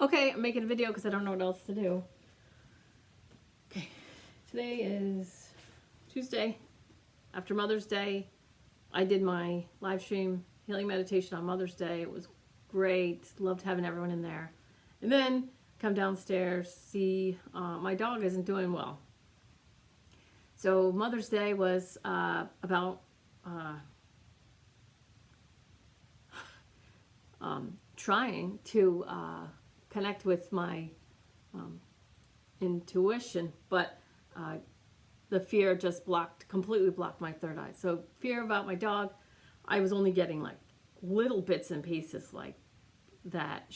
Okay, I'm making a video because I don't know what else to do. Okay, today is Tuesday after Mother's Day. I did my live stream healing meditation on Mother's Day. It was great. Loved having everyone in there. And then come downstairs, see my dog isn't doing well. So Mother's Day was about trying to connect with my intuition, but the fear just completely blocked my third eye. So fear about my dog, I was only getting like little bits and pieces like that.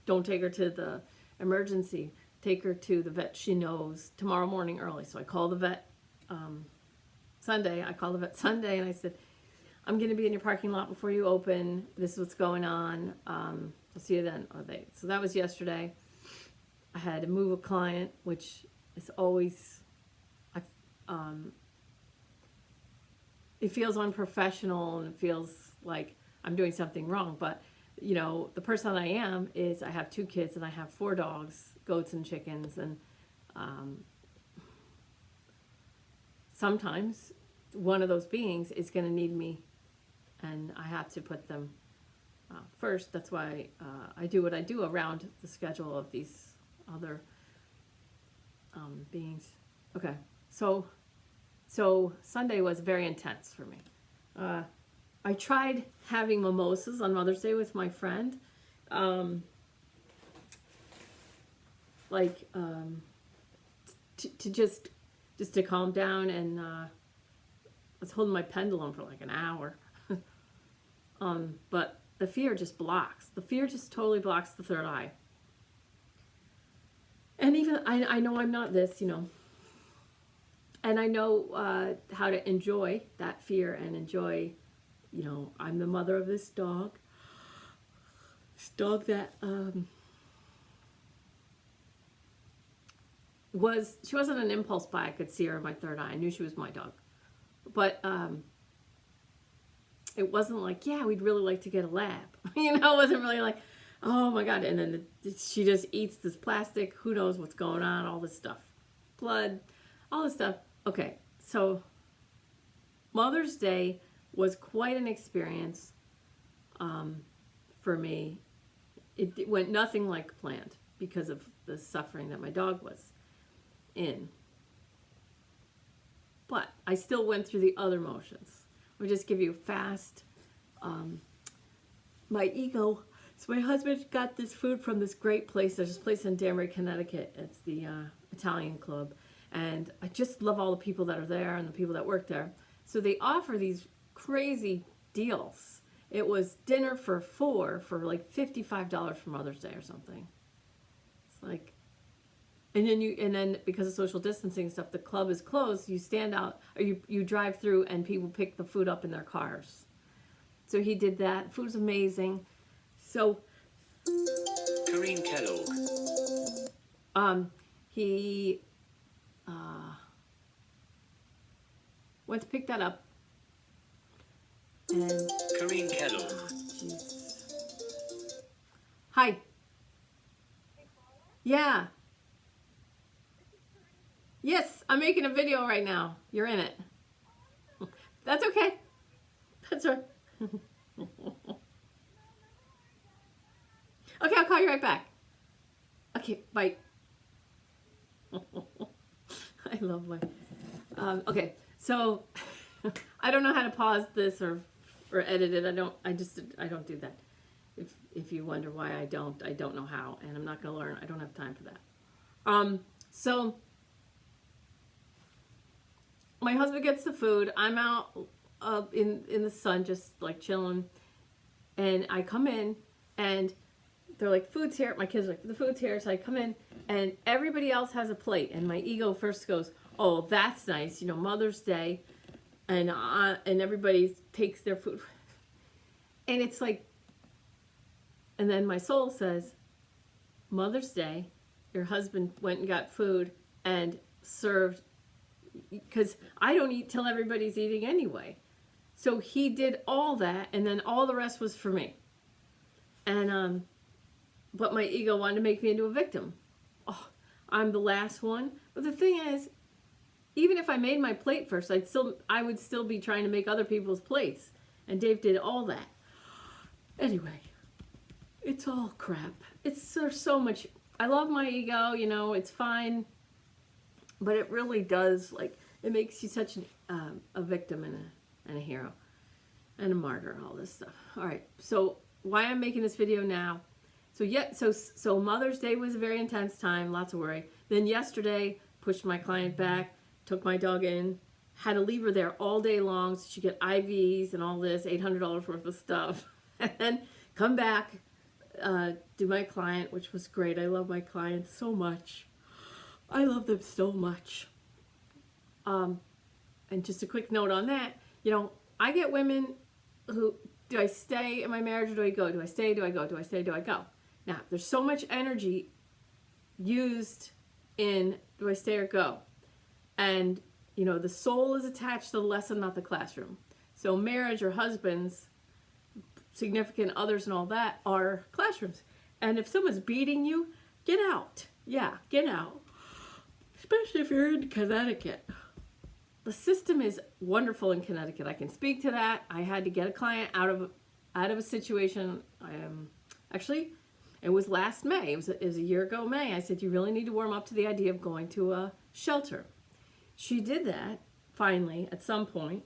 Don't take her to the emergency. Take her to the vet she knows tomorrow morning early. So I called the vet Sunday. I called the vet Sunday and I said, I'm going to be in your parking lot before you open. This is what's going on. I'll see you then. So that was yesterday. I had to move a client, which is always, it feels unprofessional and it feels like I'm doing something wrong. But, you know, the person I am is I have 2 kids and I have 4 dogs, goats and chickens. And sometimes one of those beings is going to need me and I have to put them first. That's why I do what I do around the schedule of these other beings. Okay, so Sunday was very intense for me. I tried having mimosas on Mother's Day with my friend, to just to calm down, and I was holding my pendulum for like an hour. But the fear just blocks. The fear just totally blocks the third eye. And even, I know I'm not this, you know. And I know how to enjoy that fear and enjoy, you know, I'm the mother of this dog. This dog that she wasn't an impulse buy. I could see her in my third eye. I knew she was my dog. But it wasn't like, yeah, we'd really like to get a lab. You know, it wasn't really like, oh my God. And then she just eats this plastic. Who knows what's going on? All this stuff. Blood, all this stuff. Okay, so Mother's Day was quite an experience for me. It went nothing like planned because of the suffering that my dog was in. But I still went through the other motions. I'll just give you fast. My ego. So my husband got this food from this great place. There's this place in Danbury, Connecticut. It's the Italian Club. And I just love all the people that are there and the people that work there. So they offer these crazy deals. It was dinner for 4 for like $55 for Mother's Day or something. It's like, and then because of social distancing and stuff, the club is closed. You stand out, or you drive through, and people pick the food up in their cars. So he did that. Food's amazing. So Corrine Kellogg. He went to pick that up. And Corrine Kellogg. Jeez. Hi. Yeah. Yes, I'm making a video right now. You're in it. That's okay. That's right. Okay, I'll call you right back. Okay, bye. I love my... okay, so I don't know how to pause this or edit it. I don't do that. If you wonder why I don't know how, and I'm not going to learn. I don't have time for that. So my husband gets the food. I'm out in the sun, just like chilling, and I come in, and they're like, food's here. My kids are like, the food's here. So I come in, and everybody else has a plate, and my ego first goes, oh, that's nice, you know, Mother's Day, and everybody takes their food, and it's like, and then my soul says, Mother's Day, your husband went and got food and served, because I don't eat till everybody's eating anyway. So he did all that, and then all the rest was for me. And but my ego wanted to make me into a victim. Oh, I'm the last one. But the thing is, even if I made my plate first, I would still be trying to make other people's plates. And Dave did all that. Anyway, it's all crap. There's so much. I love my ego, you know, it's fine. But it really does, like, it makes you such a victim and a hero and a martyr, all this stuff. All right, so why I'm making this video now. So Mother's Day was a very intense time, lots of worry. Then yesterday, pushed my client back, took my dog in, had to leave her there all day long so she could get IVs and all this, $800 worth of stuff. And then come back, do my client, which was great. I love my clients so much. I love them so much. And just a quick note on that, you know, I get women who, do I stay in my marriage or do I go? Do I stay? Do I go? Do I stay? Do I go? Now, there's so much energy used in do I stay or go? And, you know, the soul is attached to the lesson, not the classroom. So marriage or husbands, significant others and all that are classrooms. And if someone's beating you, get out. Yeah, get out. Especially if you're in Connecticut. The system is wonderful in Connecticut. I can speak to that. I had to get a client out of a situation. Actually, it was last May. It was a year ago May. I said, you really need to warm up to the idea of going to a shelter. She did that, finally, at some point,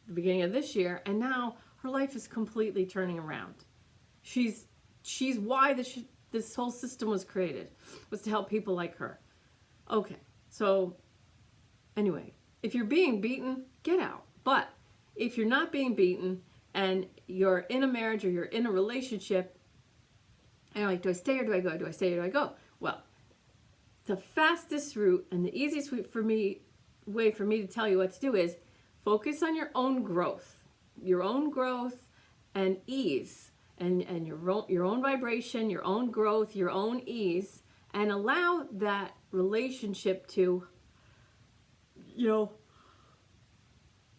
the beginning of this year, and now her life is completely turning around. She's why this whole system was created, was to help people like her. Okay, so anyway, if you're being beaten, get out. But if you're not being beaten and you're in a marriage or you're in a relationship, and you're like, do I stay or do I go? Do I stay or do I go? Well, the fastest route and the easiest way for me to tell you what to do is focus on your own growth and ease and your own vibration, your own growth, your own ease, and allow that relationship to, you know,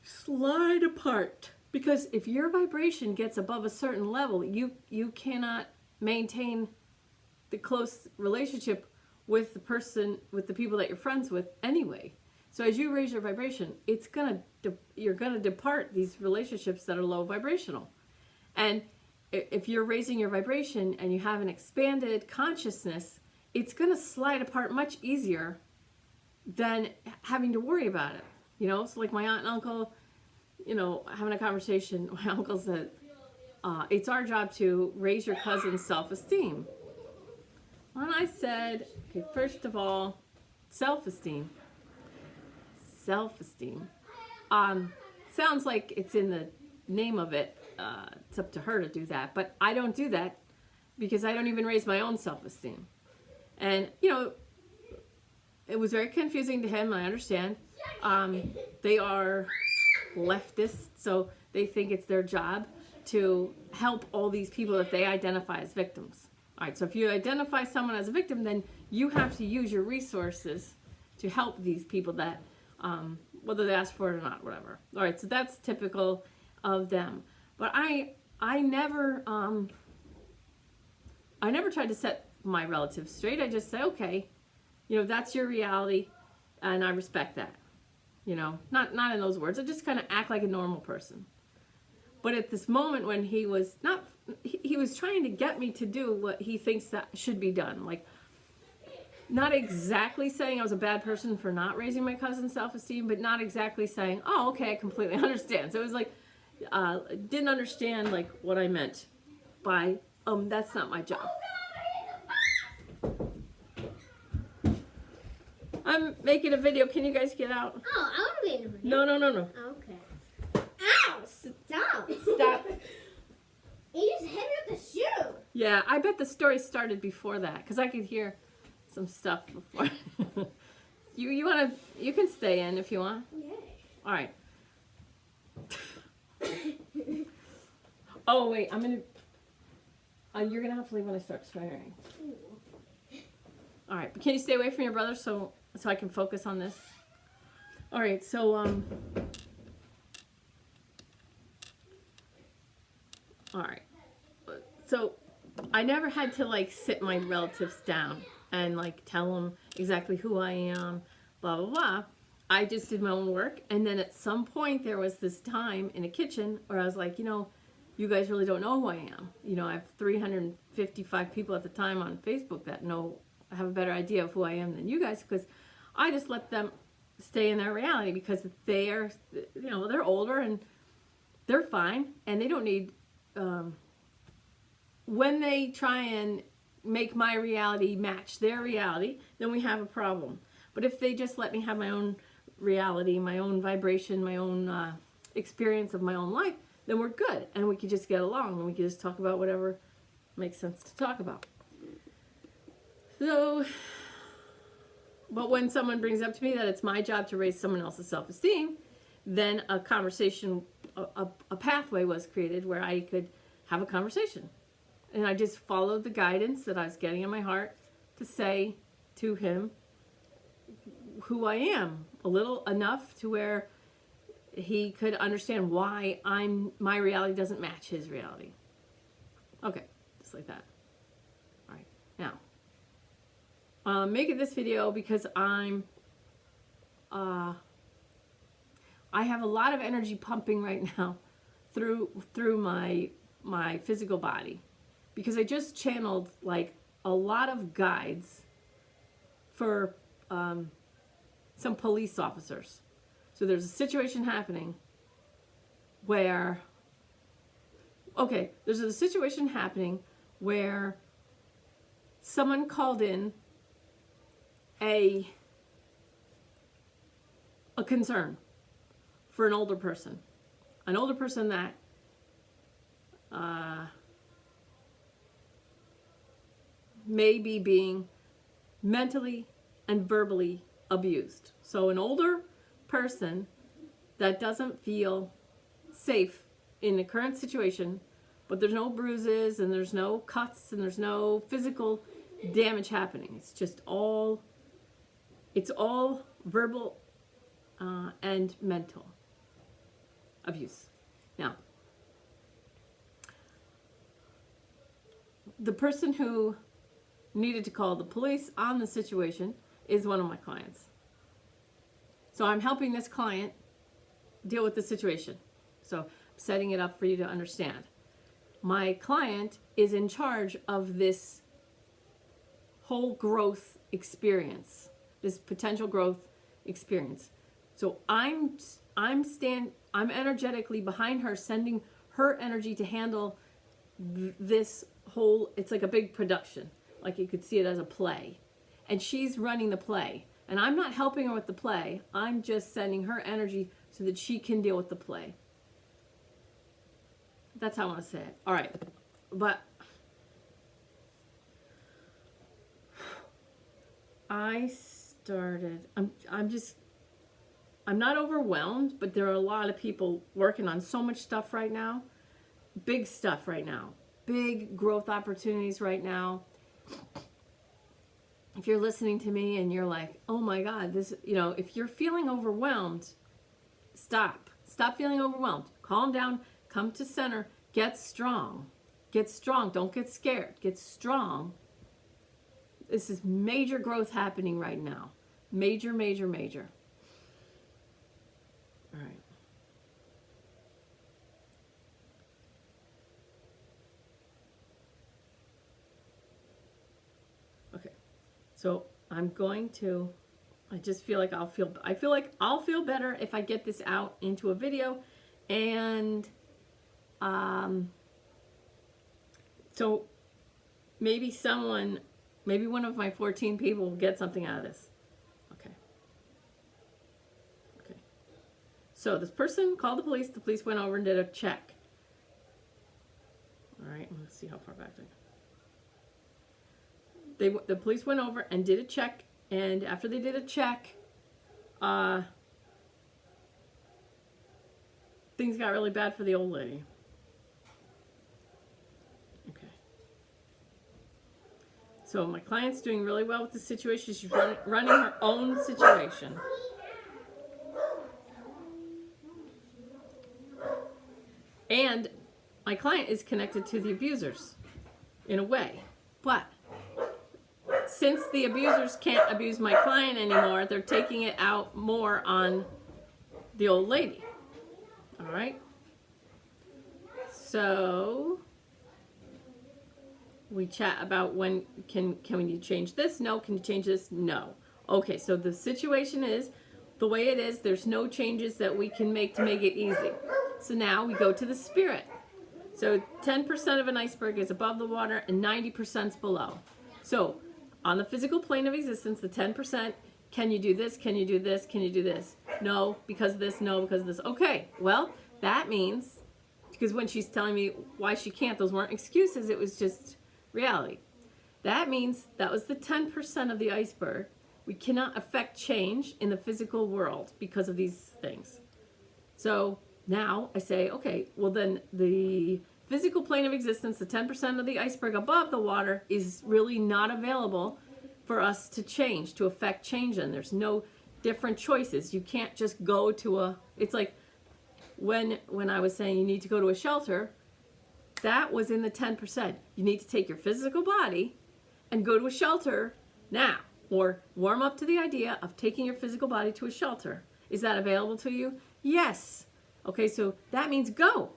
slide apart. Because if your vibration gets above a certain level, you cannot maintain the close relationship with the people that you're friends with anyway. So as you raise your vibration, you're gonna depart these relationships that are low vibrational. And if you're raising your vibration and you have an expanded consciousness, it's gonna slide apart much easier than having to worry about it. You know, so like my aunt and uncle, you know, having a conversation, my uncle said, it's our job to raise your cousin's self-esteem. And I said, okay, first of all, self-esteem. Sounds like it's in the name of it. It's up to her to do that. But I don't do that because I don't even raise my own self-esteem. And, you know, it was very confusing to him, I understand. They are leftists, so they think it's their job to help all these people that they identify as victims. All right, so if you identify someone as a victim, then you have to use your resources to help these people that, whether they ask for it or not, whatever. All right, so that's typical of them. But I never tried to set my relatives straight. I just say, okay, you know, that's your reality, and I respect that. You know, not in those words. I just kind of act like a normal person. But at this moment when he was trying to get me to do what he thinks that should be done. Like, not exactly saying I was a bad person for not raising my cousin's self-esteem, but not exactly saying, oh, okay, I completely understand. So it was like, didn't understand like what I meant by, that's not my job. I'm making a video. Can you guys get out? Oh, I want to be in a video. No. Okay. Ow! Stop! Stop. You just hit me with the shoe. Yeah, I bet the story started before that because I could hear some stuff before. You can stay in if you want. Yeah. All right. Oh wait, you're gonna have to leave when I start swearing. All right, but can you stay away from your brother so I can focus on this? All right, so all right, so I never had to like sit my relatives down and like tell them exactly who I am, blah, blah, blah. I just did my own work. And then at some point there was this time in a kitchen where I was like, you guys really don't know who I am. I have 355 people at the time on Facebook that have a better idea of who I am than you guys, because I just let them stay in their reality, because they're older and they're fine, and they don't need, when they try and make my reality match their reality, then we have a problem. But if they just let me have my own reality, my own vibration, my own experience of my own life, then we're good, and we can just get along, and we can just talk about whatever makes sense to talk about. So, but when someone brings up to me that it's my job to raise someone else's self-esteem, then a conversation, a pathway was created where I could have a conversation. And I just followed the guidance that I was getting in my heart to say to him who I am, a little enough to where he could understand why my reality doesn't match his reality. Okay, just like that. All right, now, making this video because I have a lot of energy pumping right now through my physical body, because I just channeled like a lot of guides for some police officers. So there's a situation happening where, there's a situation happening where someone called in a concern for an older person that may be being mentally and verbally abused. So an older person that doesn't feel safe in the current situation, but there's no bruises and there's no cuts and there's no physical damage happening. It's all verbal and mental abuse. Now, the person who needed to call the police on the situation is one of my clients. So I'm helping this client deal with the situation. So I'm setting it up for you to understand. My client is in charge of this whole growth experience, this potential growth experience. So I'm energetically behind her, sending her energy to handle this whole, it's like a big production. Like you could see it as a play. And she's running the play. And I'm not helping her with the play. I'm just sending her energy so that she can deal with the play. That's how I want to say it. All right. But I'm not overwhelmed, but there are a lot of people working on so much stuff right now. Big stuff right now. Big growth opportunities right now. If you're listening to me and you're like, oh my God, this, if you're feeling overwhelmed, stop. Stop feeling overwhelmed. Calm down. Come to center. Get strong. Get strong. Don't get scared. Get strong. This is major growth happening right now. Major, major, major. All right. Okay. So I'm going to, I feel like I'll feel better if I get this out into a video. And so maybe one of my 14 people will get something out of this. Okay. So this person called the police. The police went over and did a check. All right, let's see how far back the police went over and did a check, and after they did a check, things got really bad for the old lady. Okay. So my client's doing really well with the situation. She's running her own situation. And my client is connected to the abusers. in a way. But since the abusers can't abuse my client anymore, they're taking it out more on the old lady. All right? So we chat about when can you change this? No. Can you change this? No. Okay, so the situation is the way it is. There's no changes that we can make to make it easy. So now we go to the spirit. So 10% of an iceberg is above the water and 90% is below. So on the physical plane of existence, the 10%, can you do this? Can you do this? Can you do this? No, because of this. No, because of this. Okay, well, that means, because when she's telling me why she can't, those weren't excuses. It was just reality. That means that was the 10% of the iceberg. We cannot affect change in the physical world because of these things. So now I say, okay, well then the physical plane of existence, the 10% of the iceberg above the water, is really not available for us to change, to affect change in. There's no different choices. You can't just go to a, it's like when I was saying you need to go to a shelter, that was in the 10%. You need to take your physical body and go to a shelter now, or warm up to the idea of taking your physical body to a shelter. Is that available to you? Yes. Okay, so that means go.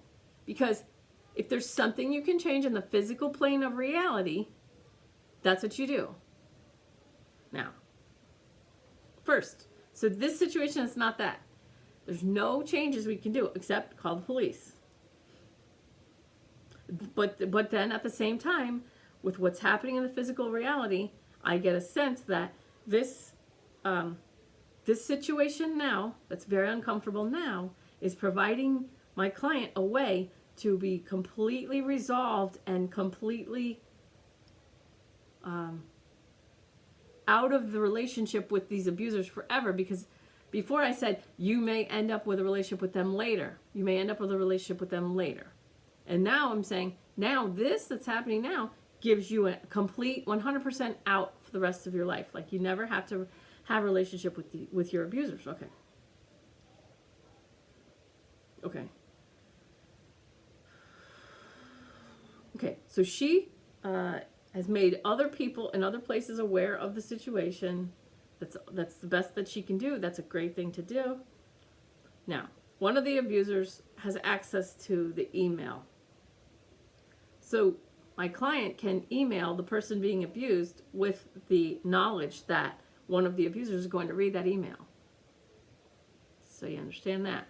Because if there's something you can change in the physical plane of reality, that's what you do. Now, first, so this situation is not that. There's no changes we can do except call the police. But then at the same time, with what's happening in the physical reality, I get a sense that this situation now, that's very uncomfortable now, is providing my client a way to be completely resolved and completely out of the relationship with these abusers forever. Because before I said, you may end up with a relationship with them later. You may end up with a relationship with them later. And now I'm saying, now this that's happening now gives you a complete 100% out for the rest of your life. Like you never have to have a relationship with your abusers. Okay. Okay. Okay, so she has made other people in other places aware of the situation. That's the best that she can do. That's a great thing to do. Now, one of the abusers has access to the email. So my client can email the person being abused with the knowledge that one of the abusers is going to read that email. So you understand that?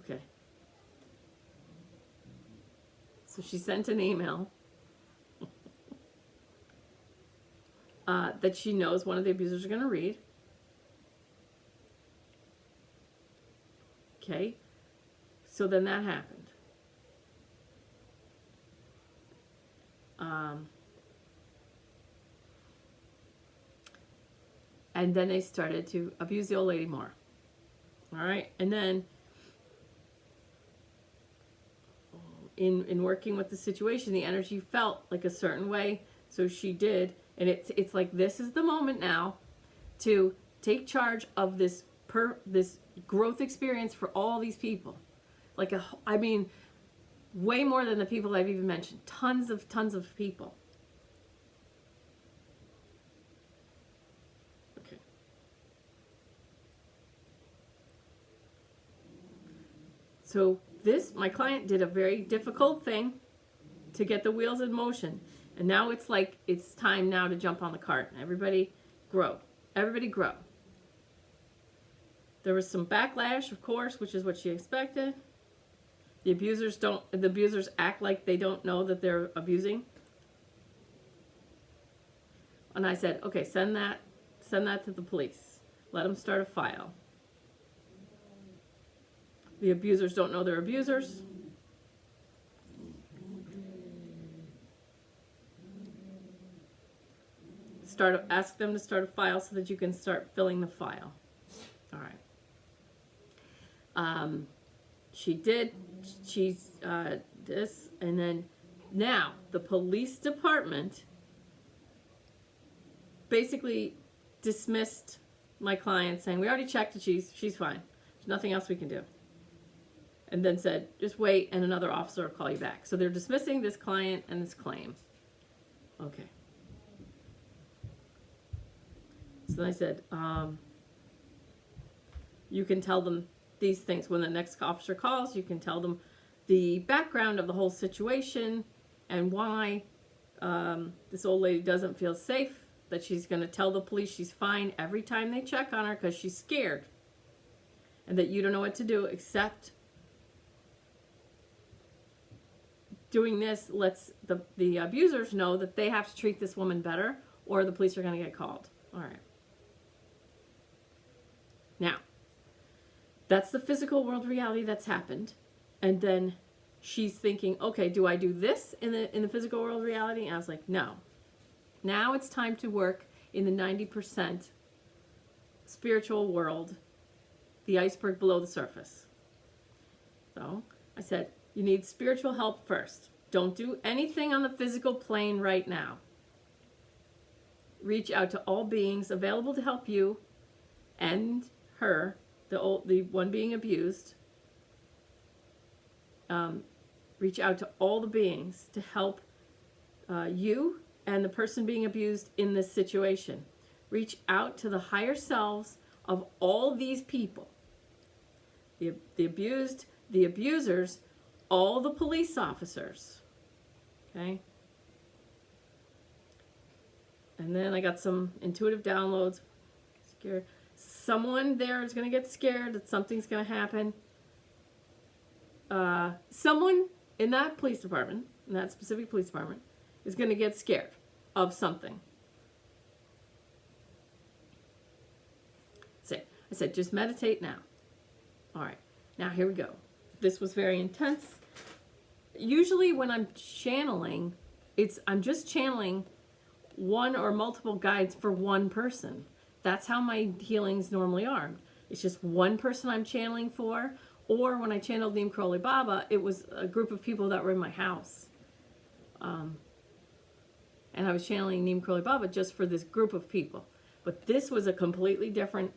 Okay. So she sent an email that she knows one of the abusers are going to read. Okay. So then that happened. And then they started to abuse the old lady more. All right. And then in working with the situation, the energy felt like a certain way. So she did. And it's like, this is the moment now to take charge of this growth experience for all these people. Like, I mean, way more than the people I've even mentioned. Tons of people. Okay. So my client did a very difficult thing to get the wheels in motion. And now it's like, it's time now to jump on the cart. Everybody grow. Everybody grow. There was some backlash, of course, which is what she expected. The abusers act like they don't know that they're abusing. And I said, okay, send that to the police. Let them start a file. The abusers don't know they're abusers. Ask them to start a file so that you can start filling the file. All right. She did. She's this, and then now the police department basically dismissed my client, saying we already checked and she's fine. There's nothing else we can do. and then said, just wait and another officer will call you back. So they're dismissing this client and this claim. Okay. So then I said, you can tell them these things. When the next officer calls, you can tell them the background of the whole situation and why this old lady doesn't feel safe, that she's going to tell the police she's fine every time they check on her because she's scared, and that you don't know what to do except doing this lets the abusers know that they have to treat this woman better or the police are going to get called. All right. Now, that's the physical world reality that's happened. And then she's thinking, okay, do I do this in the physical world reality? And I was like, no. Now it's time to work in the 90% spiritual world, the iceberg below the surface. So I said, you need spiritual help first. Don't do anything on the physical plane right now. Reach out to all beings available to help you and her, the one being abused. Reach out to all the beings to help you and the person being abused in this situation. Reach out to the higher selves of all these people. The abused, the abusers, all the police officers. Okay? And then I got some intuitive downloads. Scared. Someone there is going to get scared that something's going to happen. Someone in that police department, in that specific police department, is going to get scared of something. So I said, just meditate now. All right, now here we go. This was very intense. Usually when I'm channeling, I'm just channeling one or multiple guides for one person. That's how my healings normally are. It's just one person I'm channeling for. Or when I channeled Neem Karoli Baba, it was a group of people that were in my house. And I was channeling Neem Karoli Baba just for this group of people. But this was a completely different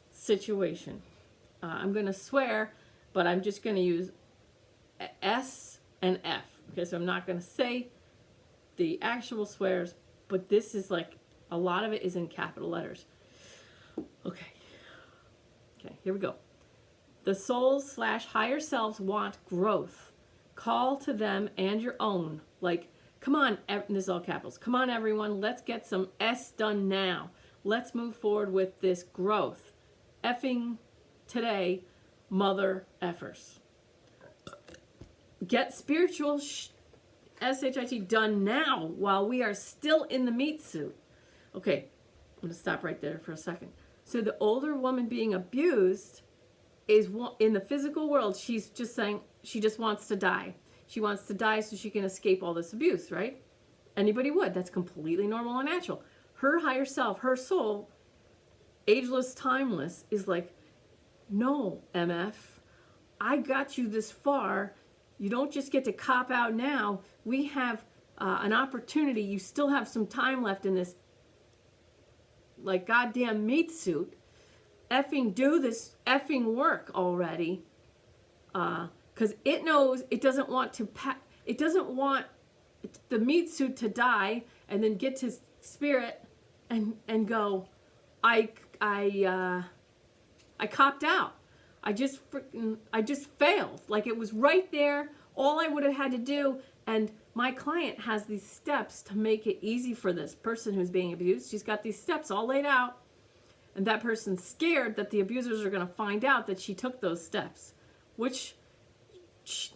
situation. I'm going to swear, but I'm just going to use S and F. Okay, so I'm not going to say the actual swears, but this is like, a lot of it is in capital letters. Okay. Okay, here we go. The souls / higher selves want growth. Call to them and your own. Like, come on, and this is all capitals. Come on, everyone, let's get some S done now. Let's move forward with this growth. Effing today, mother effers. Get spiritual SHIT done now while we are still in the meat suit. Okay, I'm going to stop right there for a second. So the older woman being abused is in the physical world, she's just saying she just wants to die. She wants to die so she can escape all this abuse, right? Anybody would. That's completely normal and natural. Her higher self, her soul, ageless, timeless, is like, no, MF, I got you this far. You don't just get to cop out now. We have an opportunity. You still have some time left in this like goddamn meat suit. Effing do this effing work already. Because it knows it doesn't want to it doesn't want the meat suit to die and then get to spirit and go, I copped out. I just failed. Like, it was right there. All I would have had to do, and my client has these steps to make it easy for this person who's being abused. She's got these steps all laid out, and that person's scared that the abusers are going to find out that she took those steps, which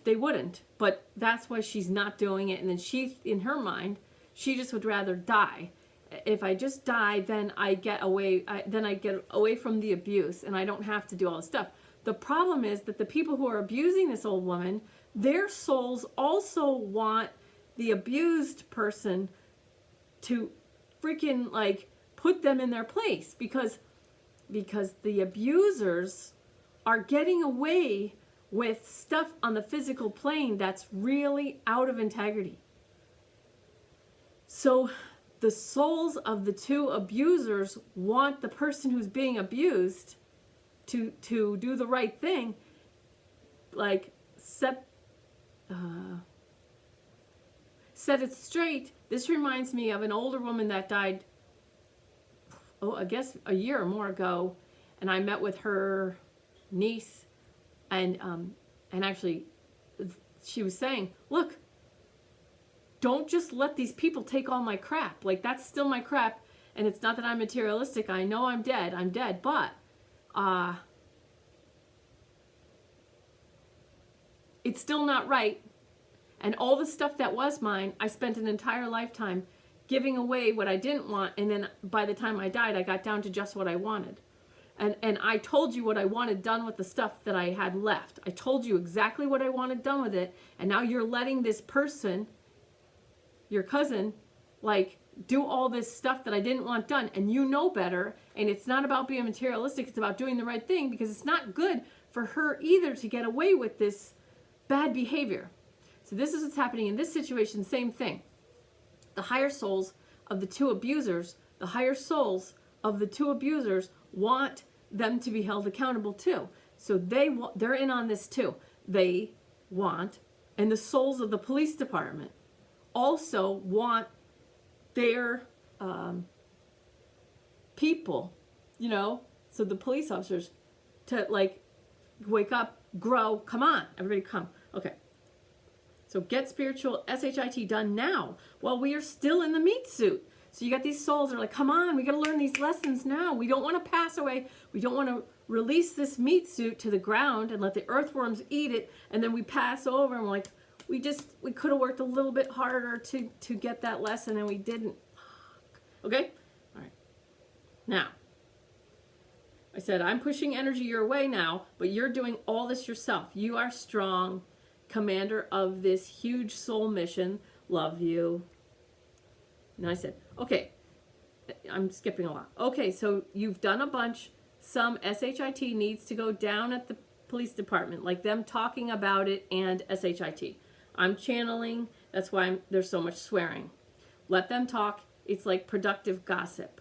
they wouldn't, but that's why she's not doing it. And then she, in her mind, she just would rather die. If I just die, then I get away from the abuse, and I don't have to do all this stuff. The problem is that the people who are abusing this old woman, their souls also want the abused person to freaking like put them in their place, because the abusers are getting away with stuff on the physical plane that's really out of integrity. So the souls of the two abusers want the person who's being abused to do the right thing, like set it straight. This reminds me of an older woman that died, I guess a year or more ago, and I met with her niece, and actually she was saying, look, don't just let these people take all my crap. Like, that's still my crap, and it's not that I'm materialistic. I know I'm dead, but it's still not right. And all the stuff that was mine, I spent an entire lifetime giving away what I didn't want, and then by the time I died, I got down to just what I wanted. And I told you what I wanted done with the stuff that I had left. I told you exactly what I wanted done with it, and now you're letting this person, your cousin, like, do all this stuff that I didn't want done, and you know better, and it's not about being materialistic, it's about doing the right thing, because it's not good for her either to get away with this bad behavior. So this is what's happening in this situation, same thing. The higher souls of the two abusers, want them to be held accountable too. So they're in on this too. They want, and the souls of the police department also want their people, so the police officers to like wake up, grow, come on, everybody come. Okay. So get spiritual SHIT done now while we are still in the meat suit. So you got these souls that are like, come on, we got to learn these lessons now. We don't want to pass away. We don't want to release this meat suit to the ground and let the earthworms eat it. And then we pass over and we're like, we could have worked a little bit harder to get that lesson and we didn't. Okay? All right. Now, I said, I'm pushing energy your way now, but you're doing all this yourself. You are strong, commander of this huge soul mission. Love you. And I said, okay, I'm skipping a lot. Okay, so you've done a bunch. Some SHIT needs to go down at the police department, like them talking about it and SHIT. I'm channeling. That's why there's so much swearing. Let them talk. It's like productive gossip.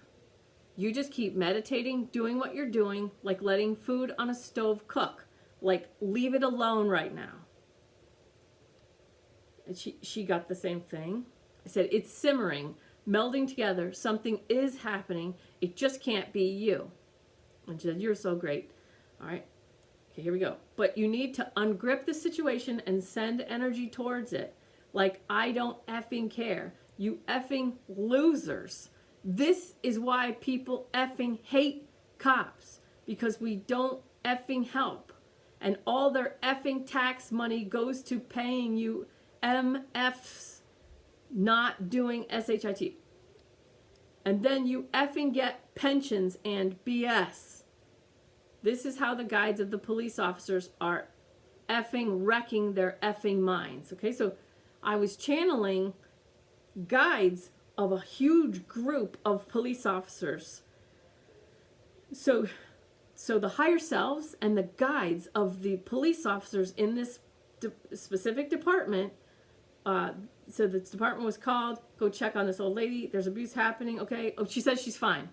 You just keep meditating, doing what you're doing, like letting food on a stove cook. Like, leave it alone right now. And she got the same thing. I said, it's simmering, melding together. Something is happening. It just can't be you. And she said, you're so great. All right. Okay, here we go. But you need to ungrip the situation and send energy towards it. Like, I don't effing care. You effing losers. This is why people effing hate cops. Because we don't effing help. And all their effing tax money goes to paying you MFs not doing SHIT. And then you effing get pensions and BS. This is how the guides of the police officers are effing wrecking their effing minds. Okay, so I was channeling guides of a huge group of police officers. So the higher selves and the guides of the police officers in this specific department, so the department was called, go check on this old lady, there's abuse happening, okay, oh, she says she's fine.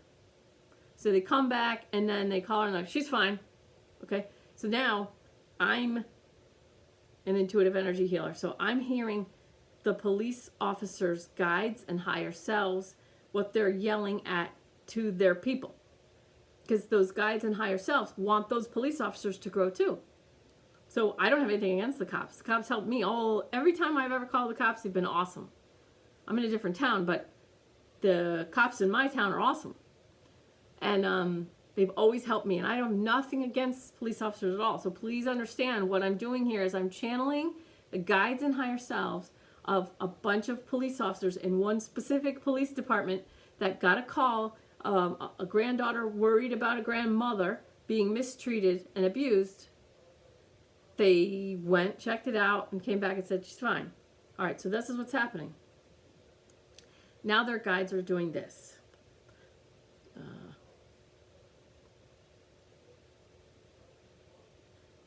So they come back and then they call her and like, she's fine, okay. So now I'm an intuitive energy healer, so I'm hearing the police officers' guides and higher selves, what they're yelling at to their people. Because those guides and higher selves want those police officers to grow too. So I don't have anything against the cops. The cops help me every time I've ever called the cops, they've been awesome. I'm in a different town, but the cops in my town are awesome. And they've always helped me. And I have nothing against police officers at all. So please understand what I'm doing here is I'm channeling the guides and higher selves of a bunch of police officers in one specific police department that got a call, a granddaughter worried about a grandmother being mistreated and abused. They went, checked it out, and came back and said, she's fine. All right, so this is what's happening. Now their guides are doing this.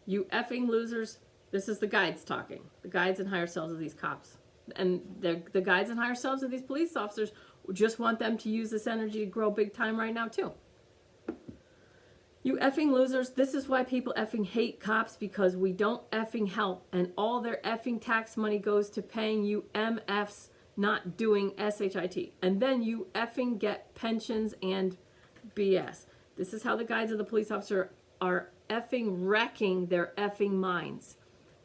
You effing losers. This is the guides talking. The guides and higher selves of these cops. And the guides and higher selves of these police officers just want them to use this energy to grow big time right now too. You effing losers, this is why people effing hate cops, because we don't effing help, and all their effing tax money goes to paying you MFs not doing SHIT. And then you effing get pensions and BS. This is how the guides of the police officer are effing wrecking their effing minds.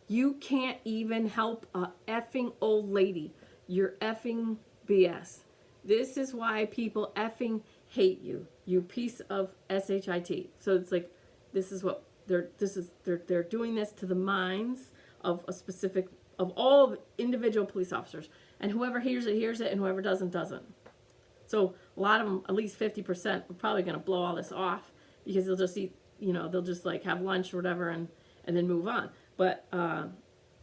You can't even help a effing old lady. You're effing BS. This is why people effing hate you, you piece of SHIT. So it's like, this is what they're doing this to the minds of a specific, of all individual police officers. And whoever hears it, and whoever doesn't. So a lot of them, at least 50%, are probably going to blow all this off, because they'll just eat, they'll just like have lunch or whatever and then move on. But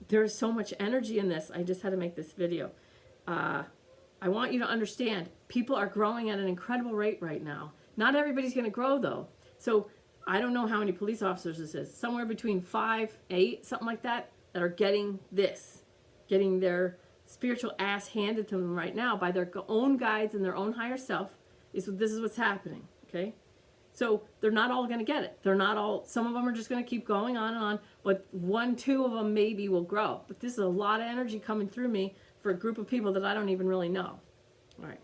there's so much energy in this. I just had to make this video. I want you to understand, people are growing at an incredible rate right now. Not everybody's going to grow, though. So I don't know how many police officers this is. Somewhere between 5, 8, something like that are getting this. Getting their spiritual ass handed to them right now by their own guides and their own higher self. This is what's happening, okay? So they're not all going to get it. They're not all, some of them are just going to keep going on and on, but 1, 2 of them maybe will grow. But this is a lot of energy coming through me for a group of people that I don't even really know. All right,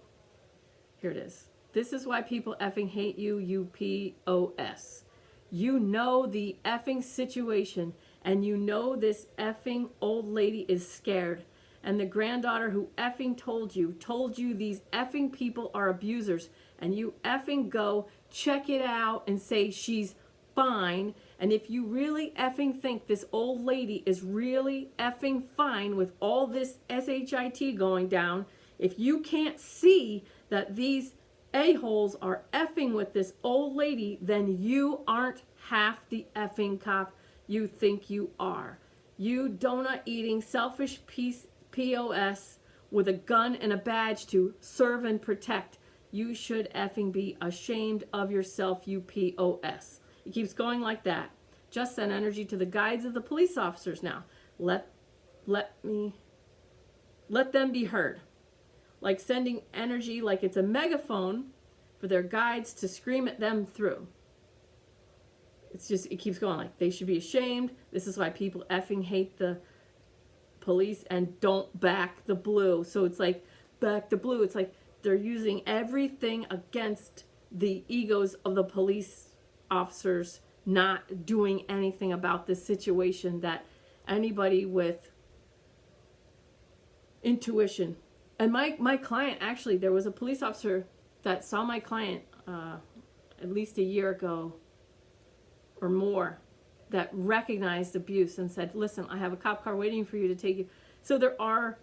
here it is. This is why people effing hate you, UPOS. You know the effing situation, and you know this effing old lady is scared. And the granddaughter who effing told you these effing people are abusers, and you effing go check it out and say she's fine. And if you really effing think this old lady is really effing fine with all this SHIT going down, if you can't see that these a-holes are effing with this old lady, then you aren't half the effing cop you think you are. You donut eating selfish POS with a gun and a badge to serve and protect. You should effing be ashamed of yourself, you POS. It keeps going like that. Just send energy to the guides of the police officers now. Let them be heard. Like sending energy like it's a megaphone for their guides to scream at them through. It keeps going like they should be ashamed. This is why people effing hate the police and don't back the blue. So it's like, back the blue. It's like they're using everything against the egos of the police officers not doing anything about this situation that anybody with intuition. And my client, actually, there was a police officer that saw my client at least a year ago or more that recognized abuse and said, listen, I have a cop car waiting for you to take you. So there are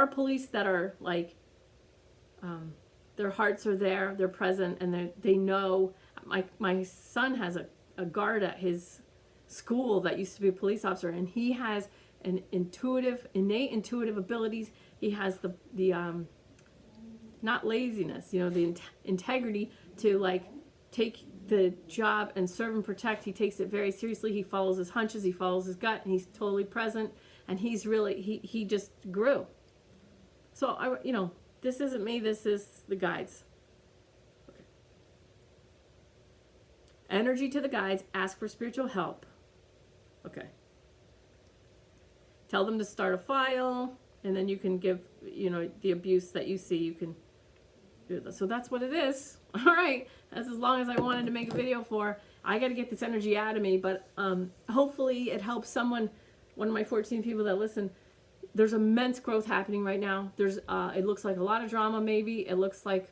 police that are like, their hearts are there, they're present, and they know. My son has a guard at his school that used to be a police officer, and he has innate intuitive abilities. He has the not laziness, the integrity to like take the job and serve and protect. He takes it very seriously. He follows his hunches, he follows his gut, and he's totally present. And he's really, he just grew. So this isn't me, this is the guides. Okay. Energy to the guides, ask for spiritual help. Okay. Tell them to start a file, and then you can give, the abuse that you see, you can do this. So that's what it is. All right. That's as long as I wanted to make a video for. I got to get this energy out of me, but hopefully it helps someone, one of my 14 people that listen. There's immense growth happening right now. There's, it looks like a lot of drama maybe. It looks like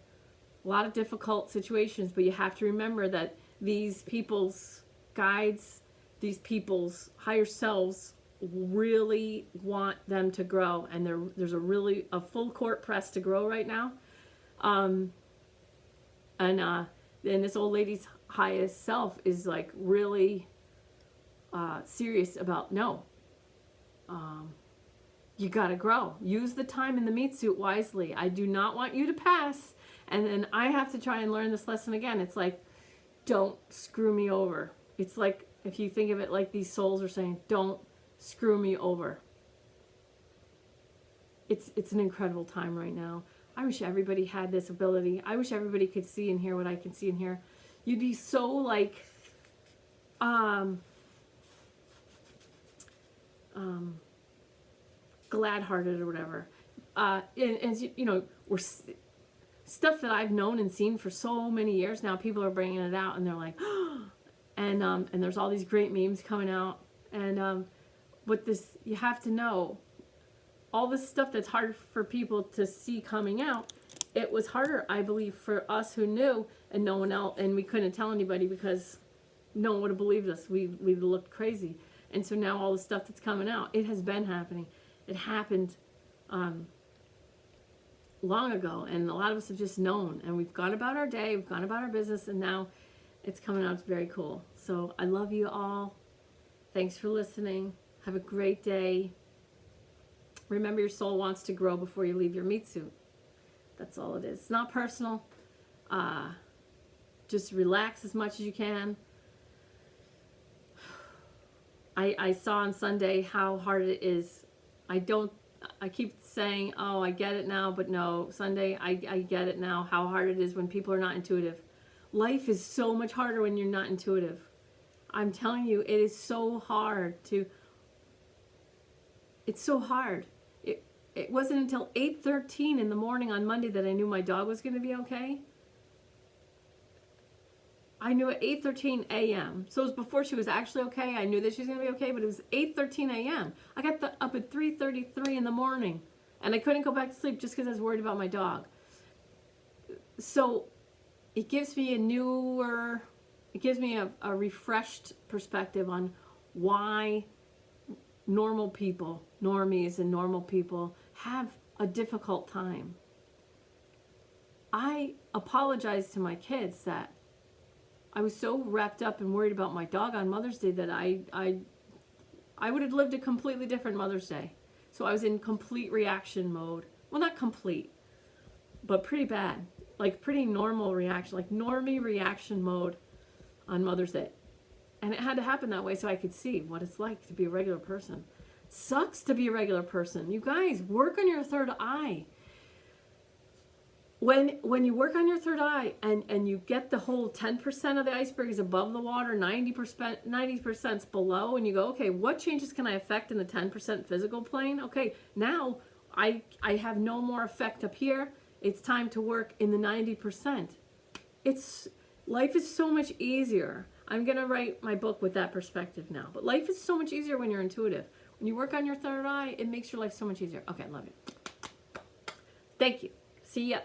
a lot of difficult situations, but you have to remember that these people's guides, these people's higher selves really want them to grow, and there's a full court press to grow right now. And this old lady's highest self is like really serious about you gotta grow. Use the time in the meat suit wisely. I do not want you to pass, and then I have to try and learn this lesson again. It's like, don't screw me over. It's like, if you think of it like these souls are saying, don't screw me over. It's an incredible time right now. I wish everybody had this ability. I wish everybody could see and hear what I can see and hear. You'd be so like glad-hearted or whatever. And you know, stuff that I've known and seen for so many years now. People are bringing it out, and they're like, and there's all these great memes coming out. And what this you have to know, all this stuff that's hard for people to see coming out. It was harder, I believe, for us who knew and no one else, and we couldn't tell anybody because no one would have believed us. We looked crazy. And so now all the stuff that's coming out, it has been happening. It happened long ago, and a lot of us have just known, and we've gone about our day, we've gone about our business, and now it's coming out. It's very cool. So I love you all. Thanks for listening. Have a great day. Remember, your soul wants to grow before you leave your meat suit. That's all it is. It's not personal. Just relax as much as you can. I saw on Sunday how hard it is. I keep saying, oh, I get it now, but no, Sunday, I get it now, how hard it is when people are not intuitive. Life is so much harder when you're not intuitive. I'm telling you, it is so hard it's so hard. It wasn't until 8:13 in the morning on Monday that I knew my dog was going to be okay. I knew at 8:13 a.m. So it was before she was actually okay. I knew that she was going to be okay, but it was 8:13 a.m. I got up at 3:33 in the morning, and I couldn't go back to sleep just because I was worried about my dog. So it gives me a refreshed perspective on why normal people, normies and normal people, have a difficult time. I apologize to my kids that I was so wrapped up and worried about my dog on Mother's Day that I would have lived a completely different Mother's Day. So I was in complete reaction mode. Well, not complete, but pretty bad. Like pretty normal reaction, like normie reaction mode on Mother's Day. And it had to happen that way so I could see what it's like to be a regular person. It sucks to be a regular person. You guys, work on your third eye. When you work on your third eye and you get the whole 10% of the iceberg is above the water, 90% is below, and you go, okay, what changes can I affect in the 10% physical plane? Okay, now I have no more effect up here. It's time to work in the 90%. Life is so much easier. I'm going to write my book with that perspective now. But life is so much easier when you're intuitive. When you work on your third eye, it makes your life so much easier. Okay, I love you. Thank you. See ya.